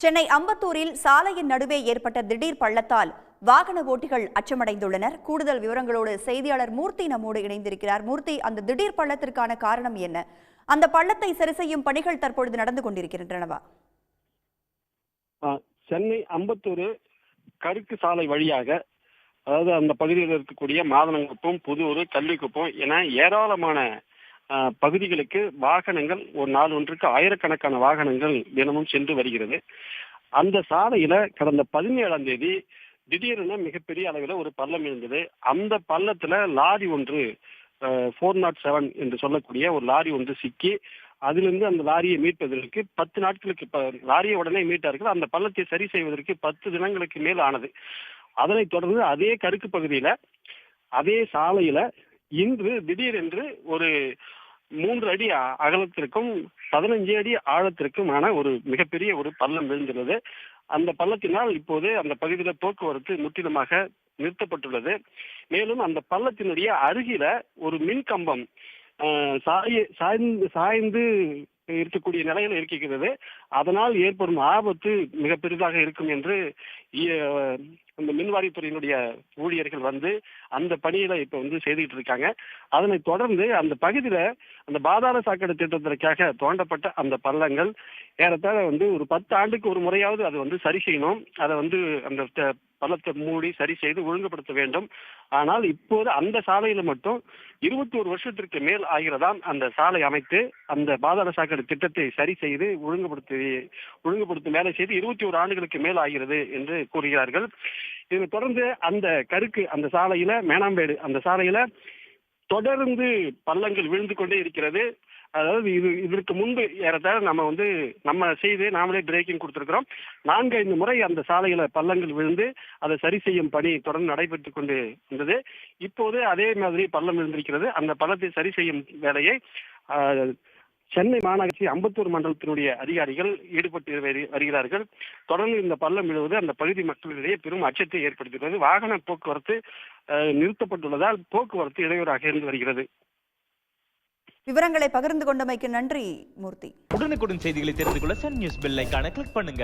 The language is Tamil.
சென்னை அம்பத்தூரில் சாலையின் நடுவே ஏற்பட்ட திடீர் பள்ளத்தால் வாகன ஓட்டிகள் அச்சமடைந்துள்ளனர். கூடுதல் விவரங்களோடு செய்தியாளர் மூர்த்தி நம்மோடு இணைந்திருக்கிறார். மூர்த்தி, அந்த திடீர் பள்ளத்திற்கான காரணம் என்ன? அந்த பள்ளத்தை சரி செய்யும் பணிகள் தற்பொழுது நடந்து கொண்டிருக்கின்றனவா? சென்னை அம்பத்தூர் கருக்கு சாலை வழியாக, அதாவது அந்த பகுதியில் இருக்கக்கூடிய மாதனங்குப்பம், புதூர், கள்ளிக்குப்பம் என ஏராளமான பகுதிகளுக்கு வாகனங்கள் ஒரு நாள் ஒன்றுக்கு ஆயிரக்கணக்கான வாகனங்கள் தினமும் சென்று வருகிறது. அந்த சாலையில கடந்த 17ஆம் தேதி திடீரென மிகப்பெரிய அளவில் ஒரு பள்ளம் இருந்தது. அந்த பள்ளத்துல லாரி ஒன்று 407 என்று சொல்லக்கூடிய ஒரு லாரி ஒன்று சிக்கி, அதிலிருந்து அந்த லாரியை மீட்பதற்கு 10 நாட்களுக்கு லாரியை உடனே மீட்டார்கள். அந்த பள்ளத்தை சரி செய்வதற்கு 10 தினங்களுக்கு மேல் ஆனது. அதனைத் தொடர்ந்து அதே கருக்கு பகுதியில, அதே சாலையில இன்று திடீரென்று ஒரு 3 அடி அகலத்திற்கும் 15 அடி ஆழத்திற்குமான ஒரு மிகப்பெரிய ஒரு பள்ளம் விழுந்துள்ளது. அந்த பள்ளத்தினால் இப்போது அந்த பகுதியில் போக்குவரத்து முற்றிலுமாக நிறுத்தப்பட்டுள்ளது. மேலும் அந்த பள்ளத்தினுடைய அருகில ஒரு மின் கம்பம் சாய்ந்து இருக்கக்கூடிய நிலையில் இருக்கிறது. அதனால் ஏற்படும் ஆபத்து மிக பெரிதாக இருக்கும் என்று அந்த மின்வாரியத்துறையினுடைய ஊழியர்கள் வந்து அந்த பணியில இப்ப செய்துட்டு இருக்காங்க. அதனை தொடர்ந்து அந்த பகுதியில அந்த பாதாள சாக்கடை திட்டத்திற்காக தோண்டப்பட்ட அந்த பள்ளங்கள் ஏறத்தாழ ஒரு 10 ஆண்டுக்கு ஒரு முறையாவது அதை சரி செய்யணும். அதை அந்த பள்ளத்தை மூடி சரி செய்து ஒழுங்குபடுத்த வேண்டும். ஆனால் இப்போது அந்த சாலையில மட்டும் 21 வருஷத்திற்கு மேல் ஆகிறதாம் அந்த சாலை அமைத்து அந்த பாதாள சாக்கடை திட்டத்தை சரி செய்து ஒழுங்குபடுத்தும் வேலை செய்து 21 ஆண்டுகளுக்கு மேல் ஆகிறது என்று கூறுகிறார்கள். இதை தொடர்ந்து அந்த சாலையில மேனாம்பேடு அந்த சாலையில தொடர்ந்து பள்ளங்கள் விழுந்து கொண்டே இருக்கிறது. அதாவது இதற்கு முன்பு ஏறத்தாழ நம்ம செய்து நாமளே பிரேக்கிங் கொடுத்திருக்கிறோம். 4-5 முறை அந்த சாலையில பள்ளங்கள் விழுந்து அதை சரி செய்யும் பணி தொடர்ந்து நடைபெற்றுக் கொண்டு இருந்தது. இப்போது அதே மாதிரி பள்ளம் விழுந்திருக்கிறது. அந்த பள்ளத்தை சரி செய்யும் வேலையை சென்னை மாநகராட்சி அம்பத்தூர் மண்டலத்தினுடைய அதிகாரிகள் ஈடுபட்டு வருகிறார்கள். தொடர்ந்து இந்த பள்ளம் விழுவது அந்த பகுதி மக்களிடையே பெரும் அச்சத்தை ஏற்படுத்துகிறது. வாகன போக்குவரத்து நிறுத்தப்பட்டுள்ளதால் போக்குவரத்து இடையூறாக இருந்து வருகிறது. விவரங்களை பகிர்ந்து கொண்டமைக்கு நன்றி மூர்த்தி. உடனுக்குடன் செய்திகளை தெரிந்து கொள்ள சன் நியூஸ் பெல் ஐகானை கிளிக் பண்ணுங்க.